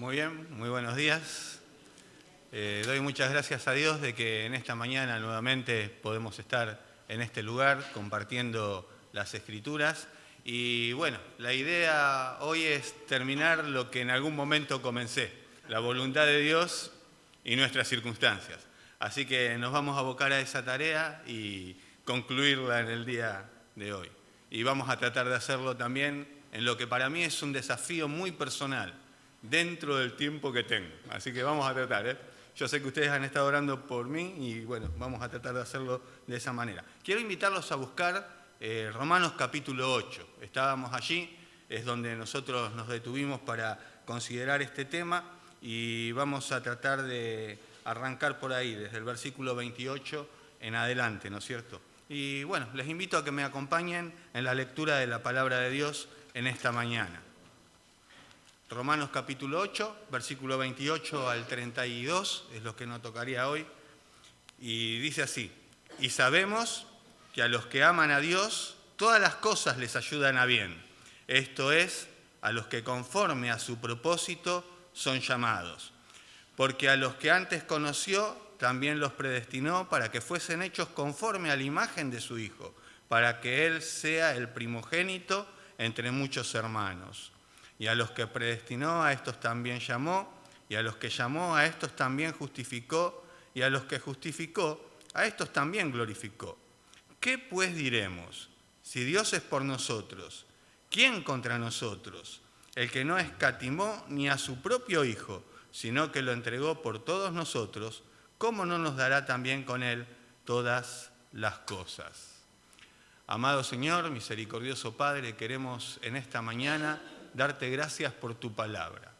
Muy bien, muy buenos días. Doy muchas gracias a Dios de que en esta mañana nuevamente podemos estar en este lugar compartiendo las Escrituras. Y bueno, la idea hoy es terminar lo que en algún momento comencé, la voluntad de Dios y nuestras circunstancias. Así que nos vamos a abocar a esa tarea y concluirla en el día de hoy. Y vamos a tratar de hacerlo también en lo que para mí es un desafío muy personal, dentro del tiempo que tengo. Así que vamos a tratar, Yo sé que ustedes han estado orando por mí y bueno, vamos a tratar de hacerlo de esa manera. Quiero invitarlos a buscar Romanos capítulo 8. Estábamos allí, es donde nosotros nos detuvimos para considerar este tema y vamos a tratar de arrancar por ahí, desde el versículo 28 en adelante, ¿no es cierto? Y bueno, les invito a que me acompañen en la lectura de la palabra de Dios en esta mañana. Romanos capítulo 8, versículo 28 al 32, es lo que nos tocaría hoy, y dice así: y sabemos que a los que aman a Dios, todas las cosas les ayudan a bien, esto es, a los que conforme a su propósito son llamados. Porque a los que antes conoció, también los predestinó para que fuesen hechos conforme a la imagen de su Hijo, para que Él sea el primogénito entre muchos hermanos. Y a los que predestinó, a estos también llamó, y a los que llamó, a estos también justificó, y a los que justificó, a estos también glorificó. ¿Qué pues diremos? Si Dios es por nosotros, ¿quién contra nosotros? El que no escatimó ni a su propio Hijo, sino que lo entregó por todos nosotros, ¿cómo no nos dará también con Él todas las cosas? Amado Señor, misericordioso Padre, queremos en esta mañana darte gracias por tu palabra.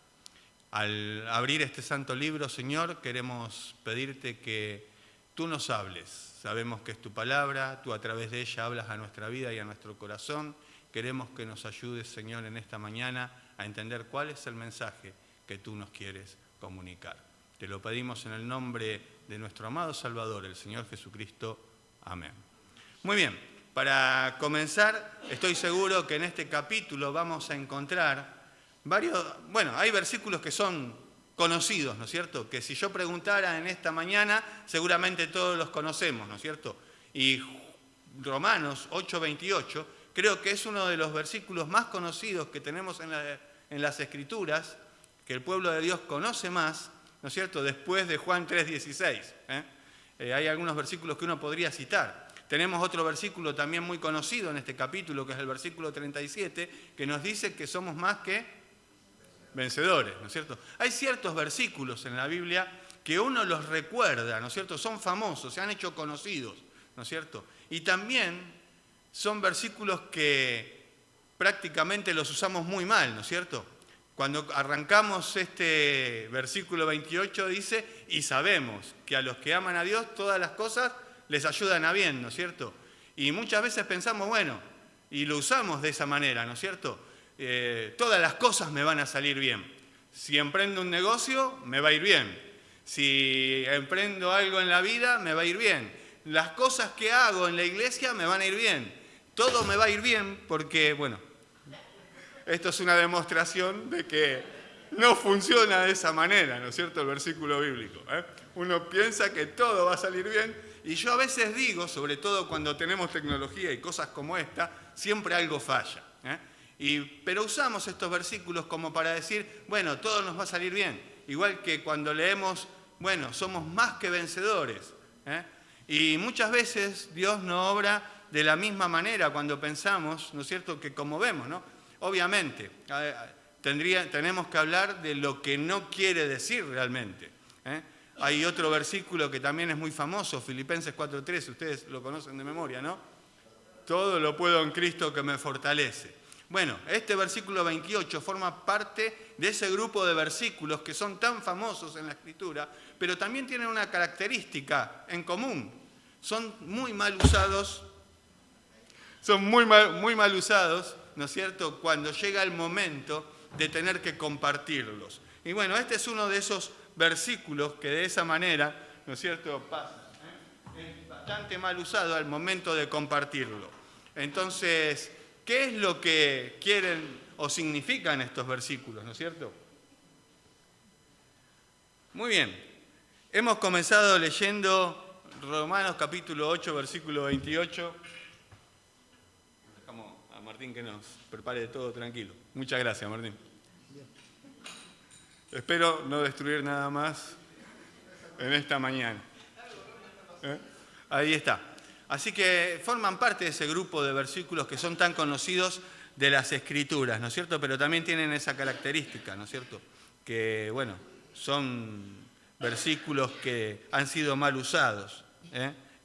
Al abrir este santo libro, Señor, queremos pedirte que tú nos hables. Sabemos que es tu palabra, tú a través de ella hablas a nuestra vida y a nuestro corazón. Queremos que nos ayudes, Señor, en esta mañana a entender cuál es el mensaje que tú nos quieres comunicar. Te lo pedimos en el nombre de nuestro amado Salvador, el Señor Jesucristo. Amén. Muy bien. Para comenzar, estoy seguro que en este capítulo vamos a encontrar hay versículos que son conocidos, ¿no es cierto? Que si yo preguntara en esta mañana, seguramente todos los conocemos, ¿no es cierto? Y Romanos 8:28 creo que es uno de los versículos más conocidos que tenemos en las Escrituras, que el pueblo de Dios conoce más, ¿no es cierto?, después de Juan 3:16. Hay algunos versículos que uno podría citar. Tenemos otro versículo también muy conocido en este capítulo, que es el versículo 37, que nos dice que somos más que vencedores, ¿no es cierto? Hay ciertos versículos en la Biblia que uno los recuerda, ¿no es cierto? Son famosos, se han hecho conocidos, ¿no es cierto? Y también son versículos que prácticamente los usamos muy mal, ¿no es cierto? Cuando arrancamos este versículo 28 dice, y sabemos que a los que aman a Dios todas las cosas les ayudan a bien, ¿no es cierto? Y muchas veces pensamos, bueno, y lo usamos de esa manera, ¿no es cierto? Todas las cosas me van a salir bien. Si emprendo un negocio, me va a ir bien. Si emprendo algo en la vida, me va a ir bien. Las cosas que hago en la iglesia me van a ir bien. Todo me va a ir bien porque, bueno, esto es una demostración de que no funciona de esa manera, ¿no es cierto? El versículo bíblico. Uno piensa que todo va a salir bien. Y yo a veces digo, sobre todo cuando tenemos tecnología y cosas como esta, siempre algo falla. Pero usamos estos versículos como para decir, bueno, todo nos va a salir bien. Igual que cuando leemos, bueno, somos más que vencedores. Y muchas veces Dios no obra de la misma manera cuando pensamos, ¿no es cierto?, que como vemos, ¿no? Obviamente, tenemos que hablar de lo que no quiere decir realmente. Hay otro versículo que también es muy famoso, Filipenses 4:13, ustedes lo conocen de memoria, ¿no? Todo lo puedo en Cristo que me fortalece. Bueno, este versículo 28 forma parte de ese grupo de versículos que son tan famosos en la Escritura, pero también tienen una característica en común. Son muy mal usados, ¿no es cierto?, cuando llega el momento de tener que compartirlos. Y bueno, este es uno de esos versículos que de esa manera, ¿no es cierto?, pasa. Es bastante mal usado al momento de compartirlo. Entonces, ¿qué es lo que quieren o significan estos versículos, ¿no es cierto? Muy bien. Hemos comenzado leyendo Romanos capítulo 8, versículo 28. Dejamos a Martín que nos prepare todo tranquilo. Muchas gracias, Martín. Espero no destruir nada más en esta mañana. Ahí está. Así que forman parte de ese grupo de versículos que son tan conocidos de las Escrituras, ¿no es cierto? Pero también tienen esa característica, ¿no es cierto? Que, bueno, son versículos que han sido mal usados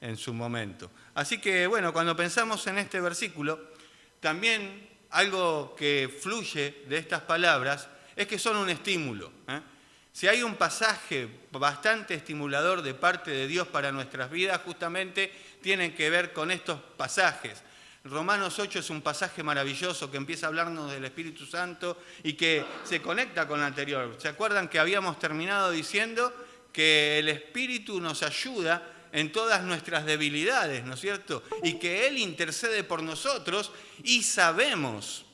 en su momento. Así que, bueno, cuando pensamos en este versículo, también algo que fluye de estas palabras es que son un estímulo. Si hay un pasaje bastante estimulador de parte de Dios para nuestras vidas, justamente tienen que ver con estos pasajes. Romanos 8 es un pasaje maravilloso que empieza a hablarnos del Espíritu Santo y que se conecta con el anterior. ¿Se acuerdan que habíamos terminado diciendo que el Espíritu nos ayuda en todas nuestras debilidades, ¿no es cierto? Y que Él intercede por nosotros y sabemos.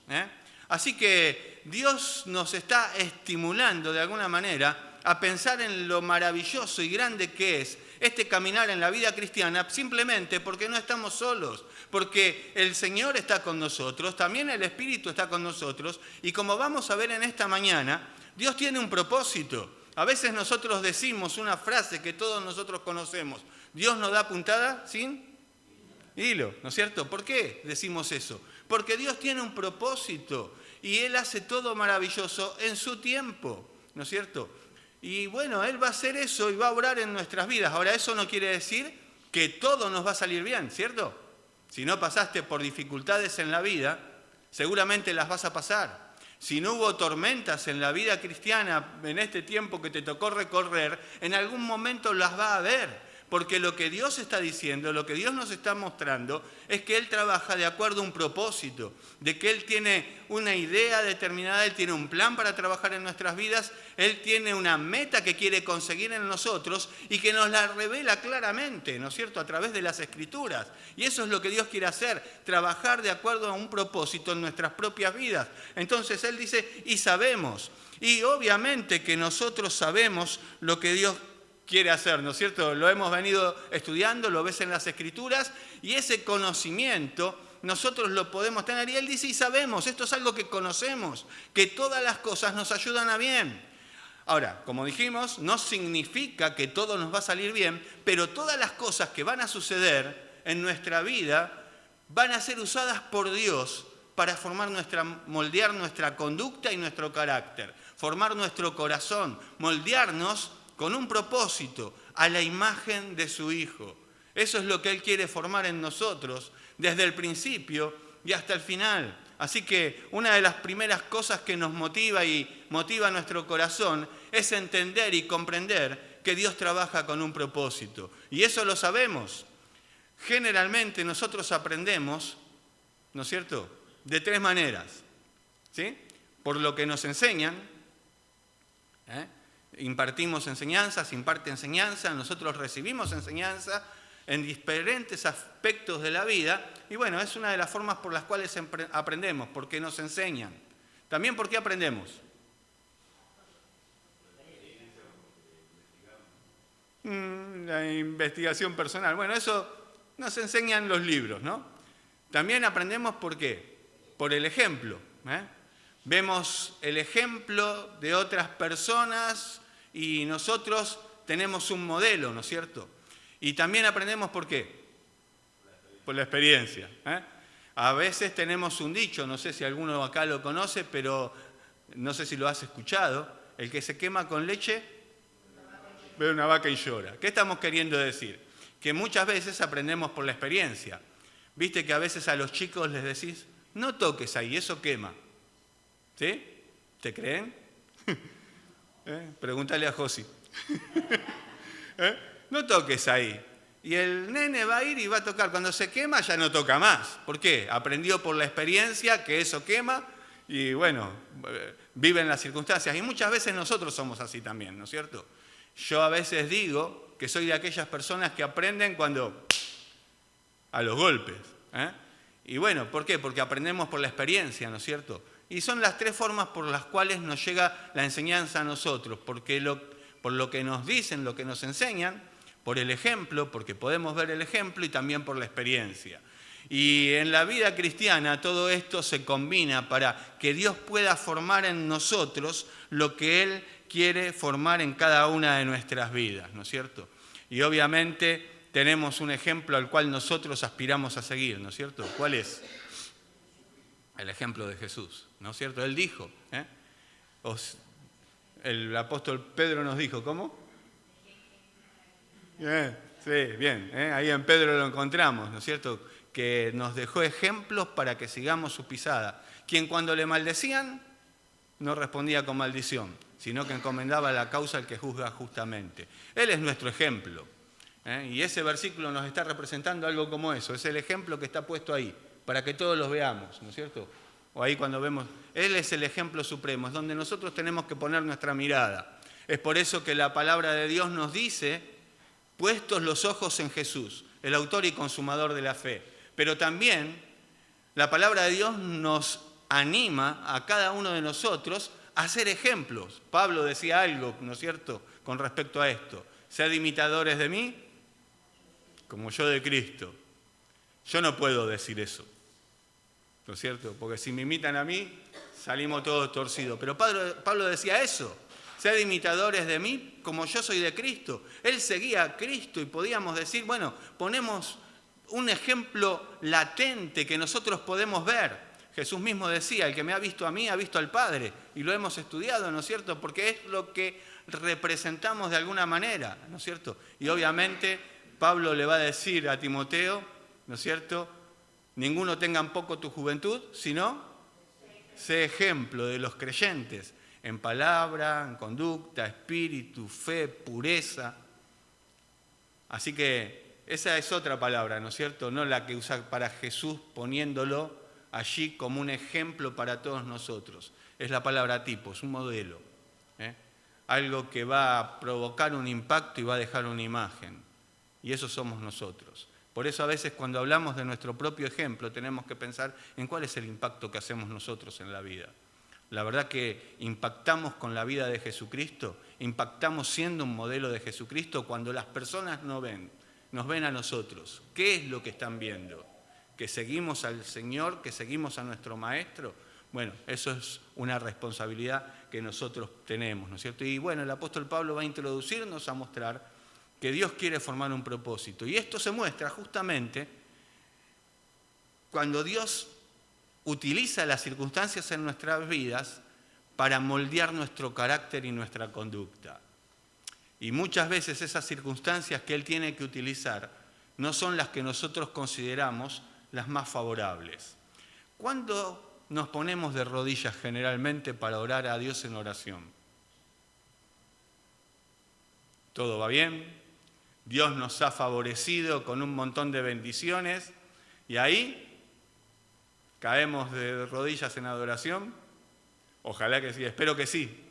Así que Dios nos está estimulando de alguna manera a pensar en lo maravilloso y grande que es este caminar en la vida cristiana, simplemente porque no estamos solos, porque el Señor está con nosotros, también el Espíritu está con nosotros, y como vamos a ver en esta mañana, Dios tiene un propósito. A veces nosotros decimos una frase que todos nosotros conocemos: Dios nos da puntada sin hilo, ¿no es cierto? ¿Por qué decimos eso? Porque Dios tiene un propósito y Él hace todo maravilloso en su tiempo, ¿no es cierto? Y bueno, Él va a hacer eso y va a obrar en nuestras vidas. Ahora, eso no quiere decir que todo nos va a salir bien, ¿cierto? Si no pasaste por dificultades en la vida, seguramente las vas a pasar. Si no hubo tormentas en la vida cristiana en este tiempo que te tocó recorrer, en algún momento las va a haber. Porque lo que Dios está diciendo, lo que Dios nos está mostrando, es que Él trabaja de acuerdo a un propósito, de que Él tiene una idea determinada, Él tiene un plan para trabajar en nuestras vidas, Él tiene una meta que quiere conseguir en nosotros y que nos la revela claramente, ¿no es cierto?, a través de las Escrituras. Y eso es lo que Dios quiere hacer, trabajar de acuerdo a un propósito en nuestras propias vidas. Entonces Él dice, y sabemos, y obviamente que nosotros sabemos lo que Dios quiere hacer, ¿no es cierto? Lo hemos venido estudiando, lo ves en las Escrituras, y ese conocimiento nosotros lo podemos tener. Y Él dice, y sabemos, esto es algo que conocemos, que todas las cosas nos ayudan a bien. Ahora, como dijimos, no significa que todo nos va a salir bien, pero todas las cosas que van a suceder en nuestra vida van a ser usadas por Dios para moldear nuestra conducta y nuestro carácter, formar nuestro corazón, moldearnos con un propósito, a la imagen de su Hijo. Eso es lo que Él quiere formar en nosotros desde el principio y hasta el final. Así que una de las primeras cosas que nos motiva y motiva nuestro corazón es entender y comprender que Dios trabaja con un propósito. Y eso lo sabemos. Generalmente nosotros aprendemos, ¿no es cierto?, de tres maneras. ¿Sí? Por lo que nos enseñan, impartimos enseñanza, se imparte enseñanza, nosotros recibimos enseñanza en diferentes aspectos de la vida, y bueno, es una de las formas por las cuales aprendemos, porque nos enseñan. También porque aprendemos. La investigación personal. Bueno, eso nos enseñan los libros, ¿no? También aprendemos ¿por qué? Por el ejemplo. Vemos el ejemplo de otras personas y nosotros tenemos un modelo, ¿no es cierto? Y también aprendemos ¿por qué? Por la experiencia. A veces tenemos un dicho, no sé si alguno acá lo conoce, pero no sé si lo has escuchado: el que se quema con leche ve una vaca y llora. ¿Qué estamos queriendo decir? Que muchas veces aprendemos por la experiencia. Viste que a veces a los chicos les decís, no toques ahí, eso quema. ¿Sí? ¿Te creen? Pregúntale a Josi. No toques ahí. Y el nene va a ir y va a tocar. Cuando se quema ya no toca más. ¿Por qué? Aprendió por la experiencia que eso quema y bueno, vive en las circunstancias. Y muchas veces nosotros somos así también, ¿no es cierto? Yo a veces digo que soy de aquellas personas que aprenden cuando a los golpes. Y bueno, ¿por qué? Porque aprendemos por la experiencia, ¿no es cierto? Y son las tres formas por las cuales nos llega la enseñanza a nosotros, por lo que nos dicen, lo que nos enseñan, por el ejemplo, porque podemos ver el ejemplo y también por la experiencia. Y en la vida cristiana todo esto se combina para que Dios pueda formar en nosotros lo que Él quiere formar en cada una de nuestras vidas, ¿no es cierto? Y obviamente tenemos un ejemplo al cual nosotros aspiramos a seguir, ¿no es cierto? ¿Cuál es? El ejemplo de Jesús, ¿no es cierto? Él dijo, el apóstol Pedro nos dijo, ¿cómo? Sí, bien, ahí en Pedro lo encontramos, ¿no es cierto? Que nos dejó ejemplos para que sigamos su pisada. Quien cuando le maldecían no respondía con maldición, sino que encomendaba la causa al que juzga justamente. Él es nuestro ejemplo. Y ese versículo nos está representando algo como eso. Es el ejemplo que está puesto ahí, para que todos los veamos, ¿no es cierto? O ahí cuando vemos, Él es el ejemplo supremo, es donde nosotros tenemos que poner nuestra mirada. Es por eso que la palabra de Dios nos dice, puestos los ojos en Jesús, el autor y consumador de la fe. Pero también la palabra de Dios nos anima a cada uno de nosotros a ser ejemplos. Pablo decía algo, ¿no es cierto?, con respecto a esto. Sed imitadores de mí, como yo de Cristo. Yo no puedo decir eso, ¿no es cierto? Porque si me imitan a mí, salimos todos torcidos. Pero Pablo decía eso. Sed imitadores de mí, como yo soy de Cristo. Él seguía a Cristo y podíamos decir, bueno, ponemos un ejemplo latente que nosotros podemos ver. Jesús mismo decía, el que me ha visto a mí, ha visto al Padre. Y lo hemos estudiado, ¿no es cierto? Porque es lo que representamos de alguna manera, ¿no es cierto? Y obviamente Pablo le va a decir a Timoteo, ¿no es cierto? Ninguno tenga en poco tu juventud, sino sé ejemplo de los creyentes en palabra, en conducta, espíritu, fe, pureza. Así que esa es otra palabra, ¿no es cierto? No la que usa para Jesús poniéndolo allí como un ejemplo para todos nosotros. Es la palabra tipo, es un modelo. Algo que va a provocar un impacto y va a dejar una imagen. Y eso somos nosotros. Por eso a veces cuando hablamos de nuestro propio ejemplo tenemos que pensar en cuál es el impacto que hacemos nosotros en la vida. La verdad que impactamos con la vida de Jesucristo, impactamos siendo un modelo de Jesucristo cuando las personas nos ven a nosotros. ¿Qué es lo que están viendo? ¿Que seguimos al Señor, que seguimos a nuestro Maestro? Bueno, eso es una responsabilidad que nosotros tenemos, ¿no es cierto? Y bueno, el apóstol Pablo va a introducirnos a mostrar que Dios quiere formar un propósito. Y esto se muestra justamente cuando Dios utiliza las circunstancias en nuestras vidas para moldear nuestro carácter y nuestra conducta. Y muchas veces esas circunstancias que Él tiene que utilizar no son las que nosotros consideramos las más favorables. ¿Cuándo nos ponemos de rodillas generalmente para orar a Dios en oración? ¿Todo va bien? Dios nos ha favorecido con un montón de bendiciones y ahí caemos de rodillas en adoración. Ojalá que sí, espero que sí.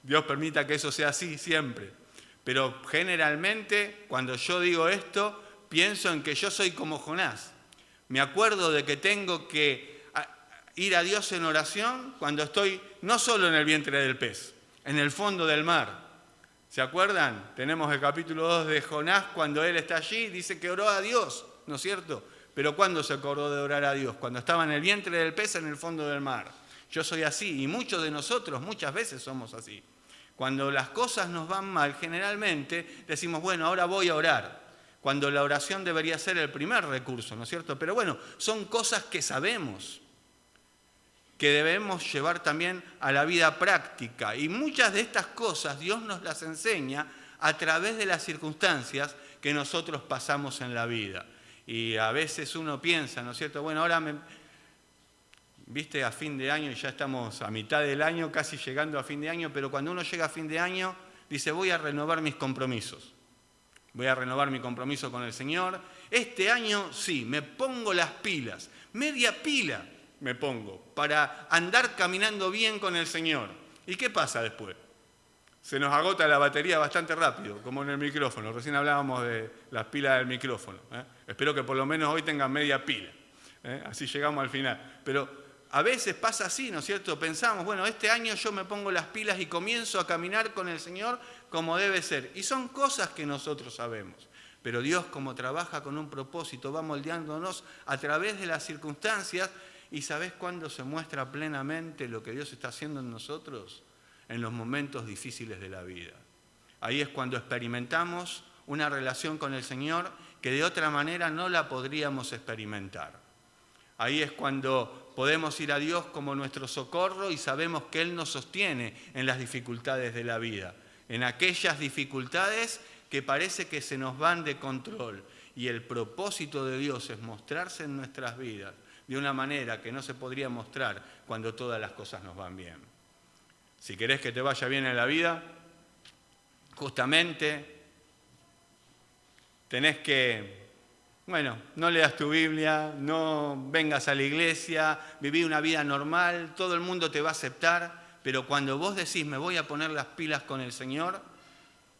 Dios permita que eso sea así siempre. Pero generalmente cuando yo digo esto, pienso en que yo soy como Jonás. Me acuerdo de que tengo que ir a Dios en oración cuando estoy no solo en el vientre del pez, en el fondo del mar. ¿Se acuerdan? Tenemos el capítulo 2 de Jonás, cuando él está allí, dice que oró a Dios, ¿no es cierto? Pero ¿cuándo se acordó de orar a Dios? Cuando estaba en el vientre del pez, en el fondo del mar. Yo soy así, y muchos de nosotros muchas veces somos así. Cuando las cosas nos van mal, generalmente decimos, bueno, ahora voy a orar. Cuando la oración debería ser el primer recurso, ¿no es cierto? Pero bueno, son cosas que sabemos, que debemos llevar también a la vida práctica. Y muchas de estas cosas Dios nos las enseña a través de las circunstancias que nosotros pasamos en la vida. Y a veces uno piensa, ¿no es cierto? Bueno, ahora viste, a fin de año, y ya estamos a mitad del año, casi llegando a fin de año, pero cuando uno llega a fin de año, dice, voy a renovar mis compromisos. Voy a renovar mi compromiso con el Señor. Este año sí, me pongo las pilas, media pila me pongo, para andar caminando bien con el Señor. ¿Y qué pasa después? Se nos agota la batería bastante rápido, como en el micrófono. Recién hablábamos de las pilas del micrófono. Espero que por lo menos hoy tengan media pila. Así llegamos al final. Pero a veces pasa así, ¿no es cierto? Pensamos, bueno, este año yo me pongo las pilas y comienzo a caminar con el Señor como debe ser. Y son cosas que nosotros sabemos. Pero Dios, como trabaja con un propósito, va moldeándonos a través de las circunstancias. ¿Y sabés cuándo se muestra plenamente lo que Dios está haciendo en nosotros? En los momentos difíciles de la vida. Ahí es cuando experimentamos una relación con el Señor que de otra manera no la podríamos experimentar. Ahí es cuando podemos ir a Dios como nuestro socorro y sabemos que Él nos sostiene en las dificultades de la vida, en aquellas dificultades que parece que se nos van de control. Y el propósito de Dios es mostrarse en nuestras vidas de una manera que no se podría mostrar cuando todas las cosas nos van bien. Si querés que te vaya bien en la vida, justamente tenés que, no leas tu Biblia, no vengas a la iglesia, viví una vida normal, todo el mundo te va a aceptar, pero cuando vos decís me voy a poner las pilas con el Señor,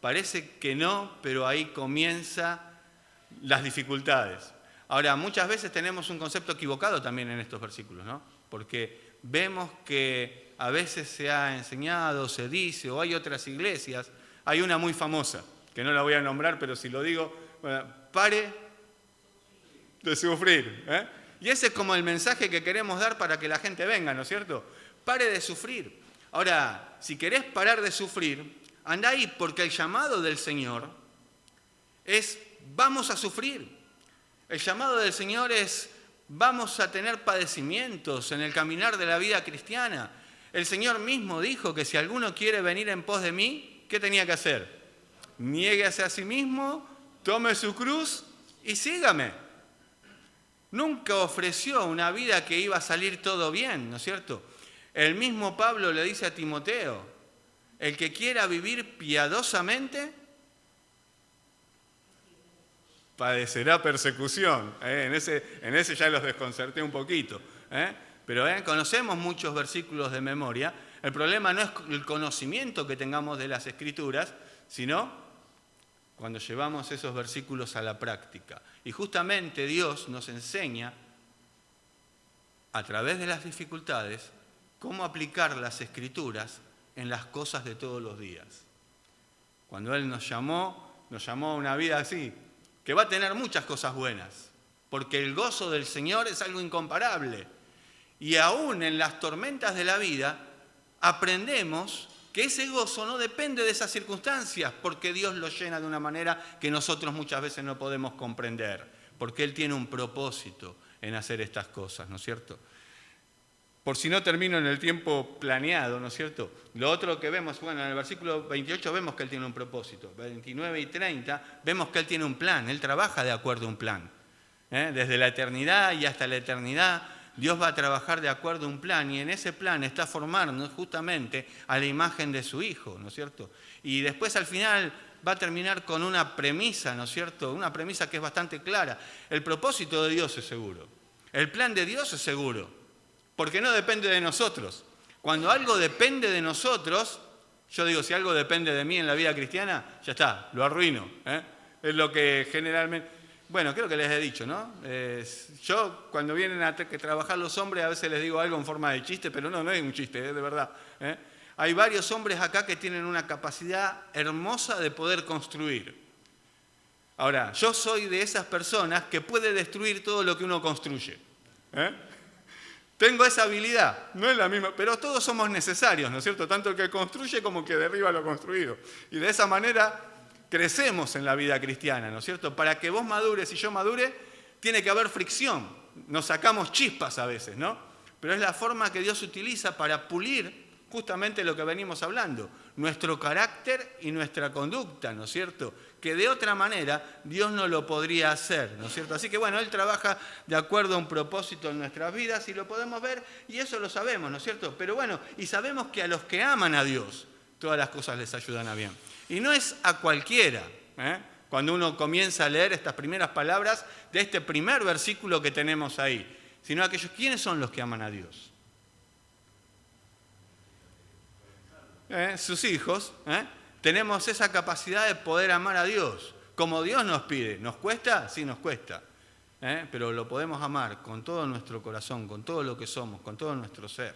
parece que no, pero ahí comienzan las dificultades. Ahora, muchas veces tenemos un concepto equivocado también en estos versículos, ¿no? Porque vemos que a veces se ha enseñado, se dice, o hay otras iglesias, hay una muy famosa, que no la voy a nombrar, pero si lo digo, pare de sufrir. Y ese es como el mensaje que queremos dar para que la gente venga, ¿no es cierto? Pare de sufrir. Ahora, si querés parar de sufrir, andá ahí, porque el llamado del Señor es, vamos a sufrir. El llamado del Señor es, vamos a tener padecimientos en el caminar de la vida cristiana. El Señor mismo dijo que si alguno quiere venir en pos de mí, ¿qué tenía que hacer? Niéguese a sí mismo, tome su cruz y sígame. Nunca ofreció una vida que iba a salir todo bien, ¿no es cierto? El mismo Pablo le dice a Timoteo, el que quiera vivir piadosamente, padecerá persecución. En ese ya los desconcerté un poquito. Pero conocemos muchos versículos de memoria. El problema no es el conocimiento que tengamos de las Escrituras, sino cuando llevamos esos versículos a la práctica. Y justamente Dios nos enseña, a través de las dificultades, cómo aplicar las Escrituras en las cosas de todos los días. Cuando Él nos llamó a una vida así, que va a tener muchas cosas buenas, porque el gozo del Señor es algo incomparable. Y aún en las tormentas de la vida, aprendemos que ese gozo no depende de esas circunstancias, porque Dios lo llena de una manera que nosotros muchas veces no podemos comprender, porque Él tiene un propósito en hacer estas cosas, ¿no es cierto? Por si no termino en el tiempo planeado, ¿no es cierto? Lo otro que vemos, en el versículo 28 vemos que Él tiene un propósito. 29 y 30 vemos que Él tiene un plan, Él trabaja de acuerdo a un plan. Desde la eternidad y hasta la eternidad, Dios va a trabajar de acuerdo a un plan y en ese plan está formarnos justamente a la imagen de su Hijo, ¿no es cierto? Y después al final va a terminar con una premisa, ¿no es cierto? Una premisa que es bastante clara. El propósito de Dios es seguro. El plan de Dios es seguro. Porque no depende de nosotros. Cuando algo depende de nosotros, yo digo, si algo depende de mí en la vida cristiana, ya está, lo arruino. Es lo que generalmente... Bueno, creo que les he dicho, ¿no? Yo, cuando vienen a trabajar los hombres, a veces les digo algo en forma de chiste, pero no es un chiste, es de verdad. Hay varios hombres acá que tienen una capacidad hermosa de poder construir. Ahora, yo soy de esas personas que puede destruir todo lo que uno construye. Tengo esa habilidad, no es la misma, pero todos somos necesarios, ¿no es cierto? Tanto el que construye como el que derriba lo construido. Y de esa manera crecemos en la vida cristiana, ¿no es cierto? Para que vos madures y yo madure, tiene que haber fricción. Nos sacamos chispas a veces, ¿no? Pero es la forma que Dios utiliza para pulir justamente lo que venimos hablando, nuestro carácter y nuestra conducta, ¿no es cierto? Que de otra manera Dios no lo podría hacer, ¿no es cierto? Así que Él trabaja de acuerdo a un propósito en nuestras vidas y lo podemos ver y eso lo sabemos, ¿no es cierto? Pero y sabemos que a los que aman a Dios, todas las cosas les ayudan a bien. Y no es a cualquiera, cuando uno comienza a leer estas primeras palabras de este primer versículo que tenemos ahí, sino a aquellos, ¿quiénes son los que aman a Dios? Sus hijos, tenemos esa capacidad de poder amar a Dios, como Dios nos pide. ¿Nos cuesta? Sí, nos cuesta. pero lo podemos amar con todo nuestro corazón, con todo lo que somos, con todo nuestro ser.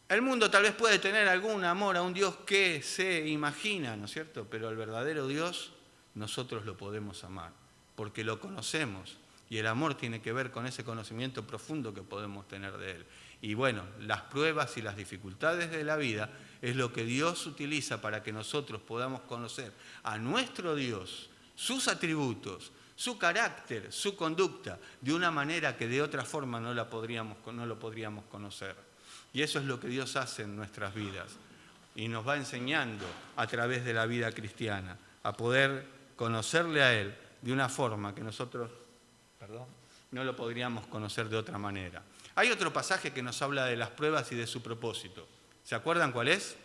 El mundo tal vez puede tener algún amor a un Dios que se imagina, ¿no es cierto? Pero al verdadero Dios nosotros lo podemos amar, porque lo conocemos. Y el amor tiene que ver con ese conocimiento profundo que podemos tener de Él. Y bueno, las pruebas y las dificultades de la vida es lo que Dios utiliza para que nosotros podamos conocer a nuestro Dios, sus atributos, su carácter, su conducta, de una manera que de otra forma no lo podríamos conocer. Y eso es lo que Dios hace en nuestras vidas. Y nos va enseñando a través de la vida cristiana a poder conocerle a Él de una forma que nosotros no lo podríamos conocer de otra manera. Hay otro pasaje que nos habla de las pruebas y de su propósito. ¿Se acuerdan cuál es?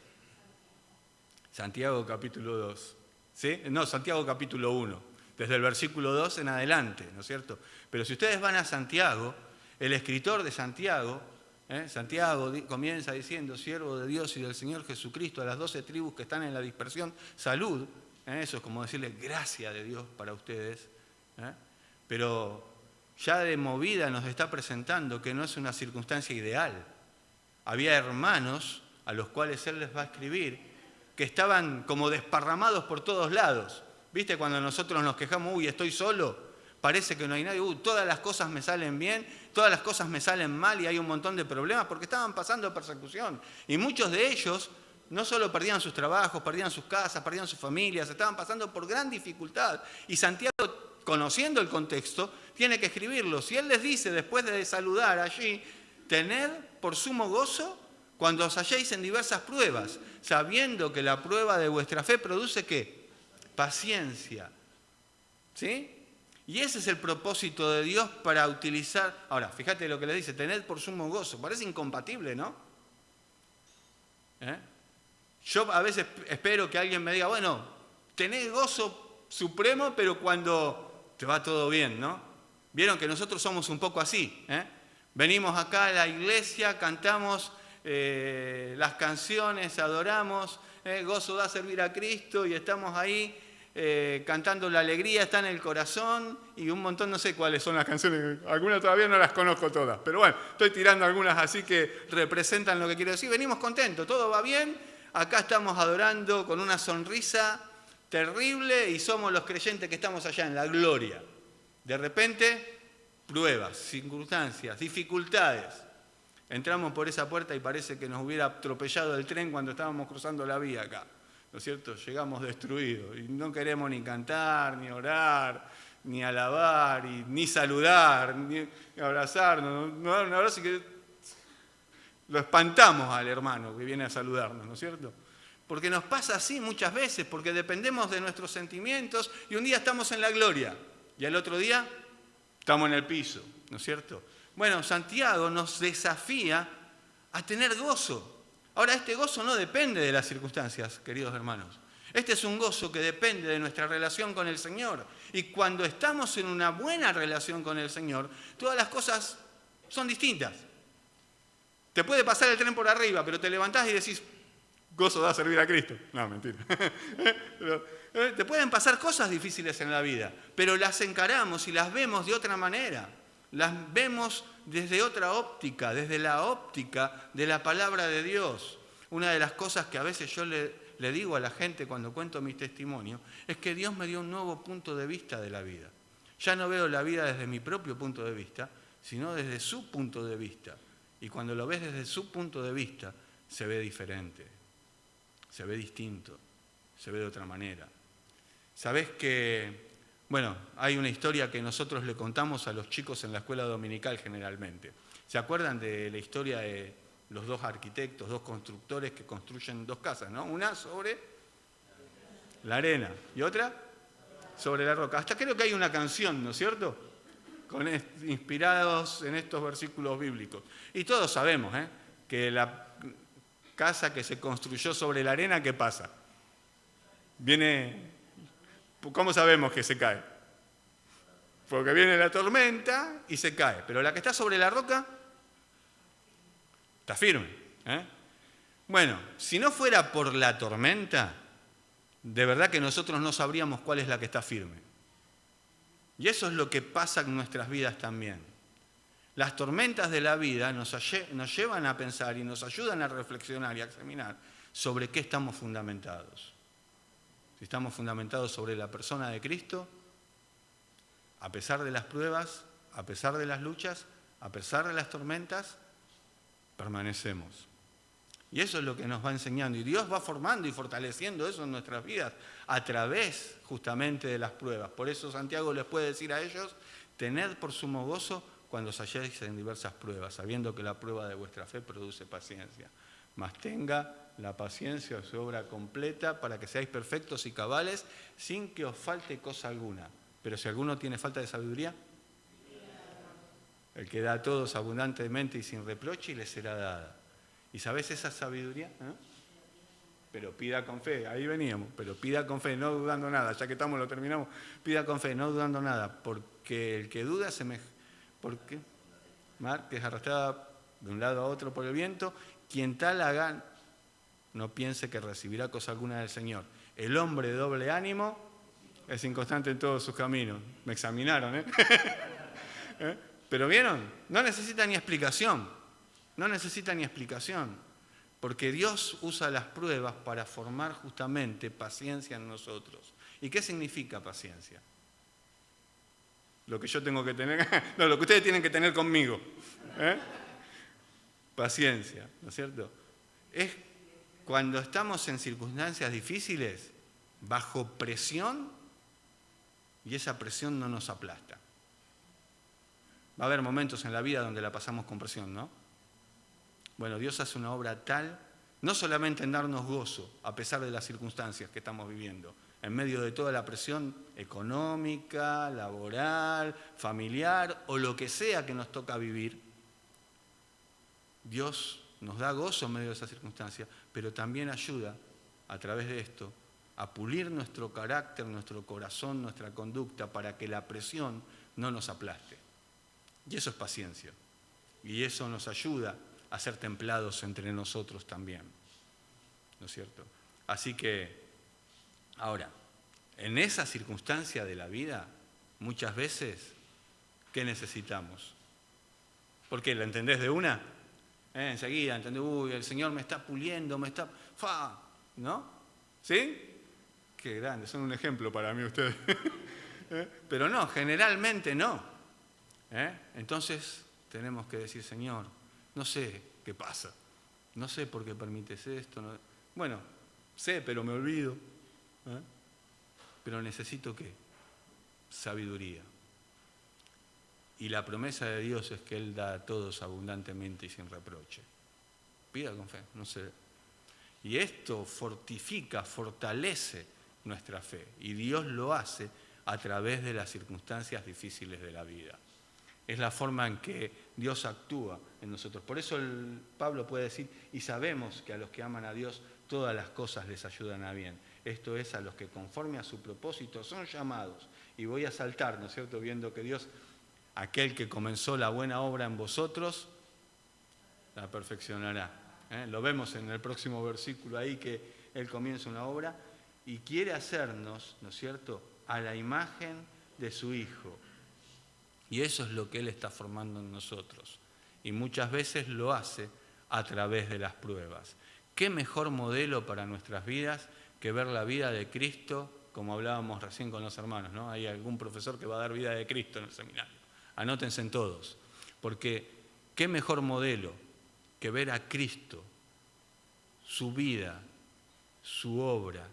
Santiago capítulo 2. ¿Sí? No, Santiago capítulo 1. Desde el versículo 2 en adelante, ¿no es cierto? Pero si ustedes van a Santiago, el escritor de Santiago, Santiago comienza diciendo, siervo de Dios y del Señor Jesucristo, a las 12 tribus que están en la dispersión, salud. Eso es como decirle gracia de Dios para ustedes. Pero ya de movida nos está presentando que no es una circunstancia ideal. Había hermanos a los cuales él les va a escribir que estaban como desparramados por todos lados. ¿Viste cuando nosotros nos quejamos, uy, estoy solo? Parece que no hay nadie, todas las cosas me salen bien, todas las cosas me salen mal y hay un montón de problemas porque estaban pasando persecución. Y muchos de ellos no solo perdían sus trabajos, perdían sus casas, perdían sus familias, estaban pasando por gran dificultad. Y Santiago, conociendo el contexto, tiene que escribirlos. Y él les dice, después de saludar allí, tened por sumo gozo cuando os halléis en diversas pruebas, sabiendo que la prueba de vuestra fe produce ¿qué? Paciencia. ¿Sí? Y ese es el propósito de Dios para utilizar... Ahora, fíjate lo que le dice, tened por sumo gozo. Parece incompatible, ¿no? Yo a veces espero que alguien me diga, bueno, tened gozo supremo, pero cuando te va todo bien, ¿no? Vieron que nosotros somos un poco así, Venimos acá a la iglesia, cantamos las canciones, adoramos, gozo da servir a Cristo y estamos ahí cantando la alegría, está en el corazón y un montón, no sé cuáles son las canciones, algunas todavía no las conozco todas, pero bueno, estoy tirando algunas así que representan lo que quiero decir. Venimos contentos, todo va bien, acá estamos adorando con una sonrisa terrible y somos los creyentes que estamos allá en la gloria. De repente, pruebas, circunstancias, dificultades. Entramos por esa puerta y parece que nos hubiera atropellado el tren cuando estábamos cruzando la vía acá. ¿No es cierto? Llegamos destruidos y no queremos ni cantar, ni orar, ni alabar, ni saludar, ni abrazarnos. No dar un abrazo y que lo espantamos al hermano que viene a saludarnos, ¿no es cierto? Porque nos pasa así muchas veces, porque dependemos de nuestros sentimientos y un día estamos en la gloria y al otro día estamos en el piso, ¿no es cierto? Bueno, Santiago nos desafía a tener gozo. Ahora, este gozo no depende de las circunstancias, queridos hermanos. Este es un gozo que depende de nuestra relación con el Señor. Y cuando estamos en una buena relación con el Señor, todas las cosas son distintas. Te puede pasar el tren por arriba, pero te levantás y decís, gozo da servir a Cristo. No, mentira. Te pueden pasar cosas difíciles en la vida, pero las encaramos y las vemos de otra manera. Las vemos desde otra óptica, desde la óptica de la palabra de Dios. Una de las cosas que a veces yo le digo a la gente cuando cuento mi testimonio es que Dios me dio un nuevo punto de vista de la vida. Ya no veo la vida desde mi propio punto de vista, sino desde su punto de vista. Y cuando lo ves desde su punto de vista, se ve diferente, se ve distinto, se ve de otra manera. ¿Sabés que... Bueno, hay una historia que nosotros le contamos a los chicos en la escuela dominical generalmente. ¿Se acuerdan de la historia de los dos arquitectos, dos constructores que construyen dos casas, ¿no? Una sobre la arena y otra sobre la roca. Hasta creo que hay una canción, ¿no es cierto? Inspirados en estos versículos bíblicos. Y todos sabemos que la casa que se construyó sobre la arena, ¿qué pasa? ¿Cómo sabemos que se cae? Porque viene la tormenta y se cae. Pero la que está sobre la roca está firme. Bueno, si no fuera por la tormenta, de verdad que nosotros no sabríamos cuál es la que está firme. Y eso es lo que pasa en nuestras vidas también. Las tormentas de la vida nos llevan a pensar y nos ayudan a reflexionar y a examinar sobre qué estamos fundamentados. Si estamos fundamentados sobre la persona de Cristo, a pesar de las pruebas, a pesar de las luchas, a pesar de las tormentas, permanecemos. Y eso es lo que nos va enseñando. Y Dios va formando y fortaleciendo eso en nuestras vidas a través justamente de las pruebas. Por eso Santiago les puede decir a ellos, tened por sumo gozo cuando os halléis en diversas pruebas, sabiendo que la prueba de vuestra fe produce paciencia. Mas tenga la paciencia su obra completa para que seáis perfectos y cabales sin que os falte cosa alguna. Pero si alguno tiene falta de sabiduría, el que da a todos abundantemente y sin reproche, y le será dada. ¿Y sabés esa sabiduría? Pero pida con fe, ahí veníamos, pero pida con fe, no dudando nada, ya que estamos, lo terminamos, pida con fe, no dudando nada, porque el que duda ¿por qué? Mar, que es arrastrada de un lado a otro por el viento, quien tal haga, no piense que recibirá cosa alguna del Señor. El hombre de doble ánimo es inconstante en todos sus caminos. Me examinaron, ¿eh? Pero ¿vieron? No necesita ni explicación. No necesita ni explicación. Porque Dios usa las pruebas para formar justamente paciencia en nosotros. ¿Y qué significa paciencia? Lo que yo tengo que tener, no, lo que ustedes tienen que tener conmigo. Paciencia, ¿no es cierto? Es cuando estamos en circunstancias difíciles, bajo presión, y esa presión no nos aplasta. Va a haber momentos en la vida donde la pasamos con presión, ¿no? Bueno, Dios hace una obra tal, no solamente en darnos gozo, a pesar de las circunstancias que estamos viviendo, en medio de toda la presión económica, laboral, familiar o lo que sea que nos toca vivir, Dios nos da gozo en medio de esas circunstancias, pero también ayuda a través de esto a pulir nuestro carácter, nuestro corazón, nuestra conducta, para que la presión no nos aplaste. Y eso es paciencia. Y eso nos ayuda a ser templados entre nosotros también. ¿No es cierto? Así que, ahora, en esa circunstancia de la vida, muchas veces, ¿qué necesitamos? ¿Por qué? ¿La entendés de una? Enseguida, ¿entendés? Uy, el Señor me está puliendo, me está... ¡Fa! ¿No? ¿Sí? Qué grande, son un ejemplo para mí ustedes. Pero no, generalmente no. Entonces tenemos que decir, Señor, no sé qué pasa, no sé por qué permites esto. No... Bueno, sé, pero me olvido. Pero necesito ¿qué? Sabiduría. Y la promesa de Dios es que Él da a todos abundantemente y sin reproche. Pida con fe, no sé. Y esto fortifica, fortalece nuestra fe. Y Dios lo hace a través de las circunstancias difíciles de la vida. Es la forma en que Dios actúa en nosotros. Por eso Pablo puede decir, y sabemos que a los que aman a Dios, todas las cosas les ayudan a bien. Esto es, a los que conforme a su propósito son llamados. Y voy a saltar, ¿no es cierto?, viendo que Dios, aquel que comenzó la buena obra en vosotros, la perfeccionará. Lo vemos en el próximo versículo ahí, que Él comienza una obra y quiere hacernos, ¿no es cierto?, a la imagen de su Hijo. Y eso es lo que Él está formando en nosotros. Y muchas veces lo hace a través de las pruebas. ¿Qué mejor modelo para nuestras vidas que ver la vida de Cristo, como hablábamos recién con los hermanos, ¿no? Hay algún profesor que va a dar vida de Cristo en el seminario. Anótense en todos. Porque qué mejor modelo que ver a Cristo, su vida, su obra,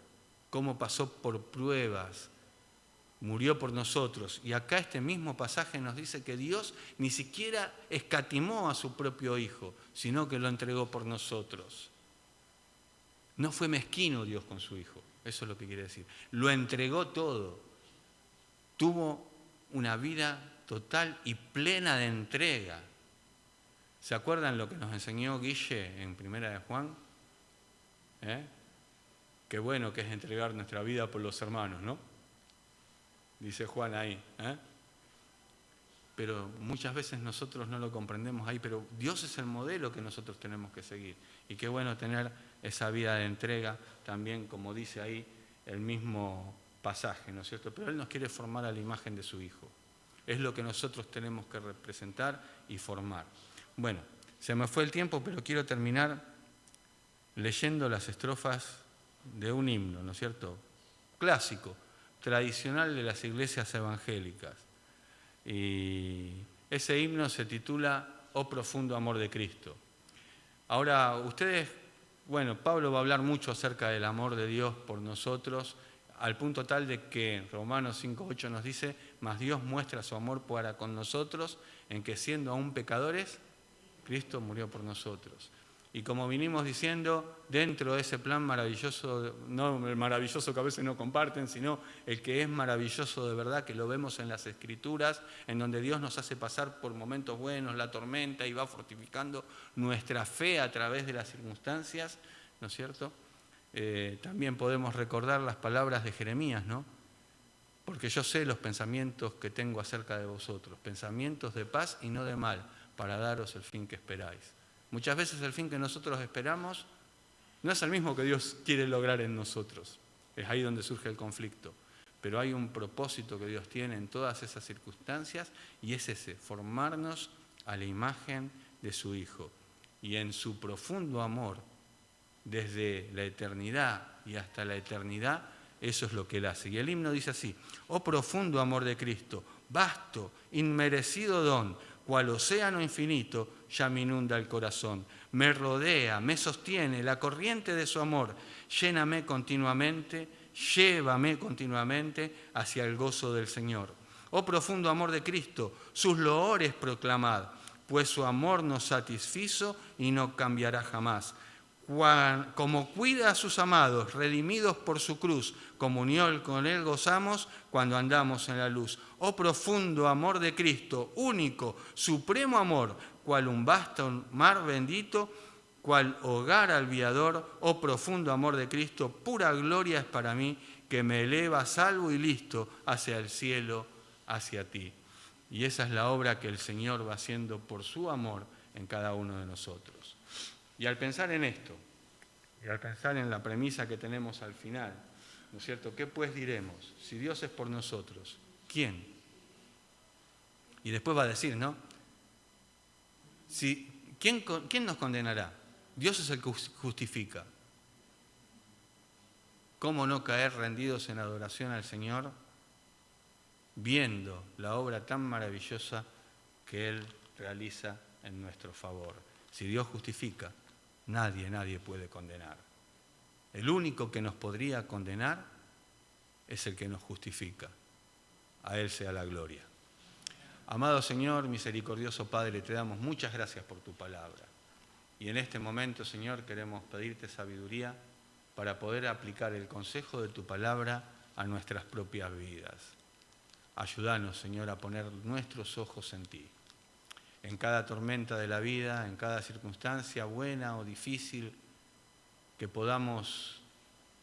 cómo pasó por pruebas, murió por nosotros. Y acá este mismo pasaje nos dice que Dios ni siquiera escatimó a su propio Hijo, sino que lo entregó por nosotros. No fue mezquino Dios con su Hijo, eso es lo que quiere decir. Lo entregó todo. Tuvo una vida total y plena de entrega. ¿Se acuerdan lo que nos enseñó Guille en Primera de Juan? Qué bueno que es entregar nuestra vida por los hermanos, ¿no? Dice Juan ahí. Pero muchas veces nosotros no lo comprendemos ahí, pero Dios es el modelo que nosotros tenemos que seguir. Y qué bueno tener esa vida de entrega también, como dice ahí el mismo pasaje, ¿no es cierto? Pero Él nos quiere formar a la imagen de su Hijo. es lo que nosotros tenemos que representar y formar. Bueno, se me fue el tiempo, pero quiero terminar leyendo las estrofas de un himno, ¿no es cierto? Clásico, tradicional de las iglesias evangélicas. Y ese himno se titula Oh profundo amor de Cristo. Ahora, ustedes, bueno, Pablo va a hablar mucho acerca del amor de Dios por nosotros, al punto tal de que Romanos 5:8 nos dice, mas Dios muestra su amor para con nosotros, en que siendo aún pecadores, Cristo murió por nosotros. Y como vinimos diciendo, dentro de ese plan maravilloso, no el maravilloso que a veces no comparten, sino el que es maravilloso de verdad, que lo vemos en las Escrituras, en donde Dios nos hace pasar por momentos buenos, la tormenta, y va fortificando nuestra fe a través de las circunstancias, ¿no es cierto? También podemos recordar las palabras de Jeremías, ¿no? Porque yo sé los pensamientos que tengo acerca de vosotros, pensamientos de paz y no de mal, para daros el fin que esperáis. Muchas veces el fin que nosotros esperamos no es el mismo que Dios quiere lograr en nosotros. Es ahí donde surge el conflicto. Pero hay un propósito que Dios tiene en todas esas circunstancias y es ese, formarnos a la imagen de su Hijo. Y en su profundo amor, desde la eternidad y hasta la eternidad, eso es lo que Él hace. Y el himno dice así, oh profundo amor de Cristo, vasto, inmerecido don, cual océano infinito, ya me inunda el corazón. Me rodea, me sostiene la corriente de su amor. Lléname continuamente, llévame continuamente hacia el gozo del Señor. Oh profundo amor de Cristo, sus loores proclamad, pues su amor nos satisfizo y no cambiará jamás. Como cuida a sus amados, redimidos por su cruz, comunión con Él gozamos cuando andamos en la luz. Oh profundo amor de Cristo, único, supremo amor, cual un vasto mar bendito, cual hogar albiador, oh profundo amor de Cristo, pura gloria es para mí, que me eleva salvo y listo hacia el cielo, hacia ti. Y esa es la obra que el Señor va haciendo por su amor en cada uno de nosotros. Y al pensar en esto, y al pensar en la premisa que tenemos al final, ¿no es cierto? ¿Qué pues diremos? Si Dios es por nosotros, ¿quién? Y después va a decir, ¿no? ¿Quién nos condenará? Dios es el que justifica. ¿Cómo no caer rendidos en adoración al Señor, viendo la obra tan maravillosa que Él realiza en nuestro favor? Si Dios justifica, nadie puede condenar. El único que nos podría condenar es el que nos justifica. A Él sea la gloria. Amado Señor, misericordioso Padre, te damos muchas gracias por tu palabra. Y en este momento, Señor, queremos pedirte sabiduría para poder aplicar el consejo de tu palabra a nuestras propias vidas. Ayúdanos, Señor, a poner nuestros ojos en ti. En cada tormenta de la vida, en cada circunstancia buena o difícil, que podamos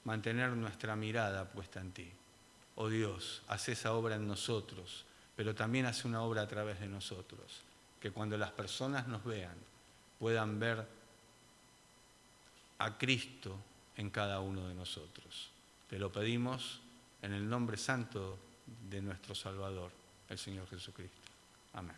mantener nuestra mirada puesta en ti. Oh Dios, haz esa obra en nosotros, pero también haz una obra a través de nosotros, que cuando las personas nos vean, puedan ver a Cristo en cada uno de nosotros. Te lo pedimos en el nombre santo de nuestro Salvador, el Señor Jesucristo. Amén.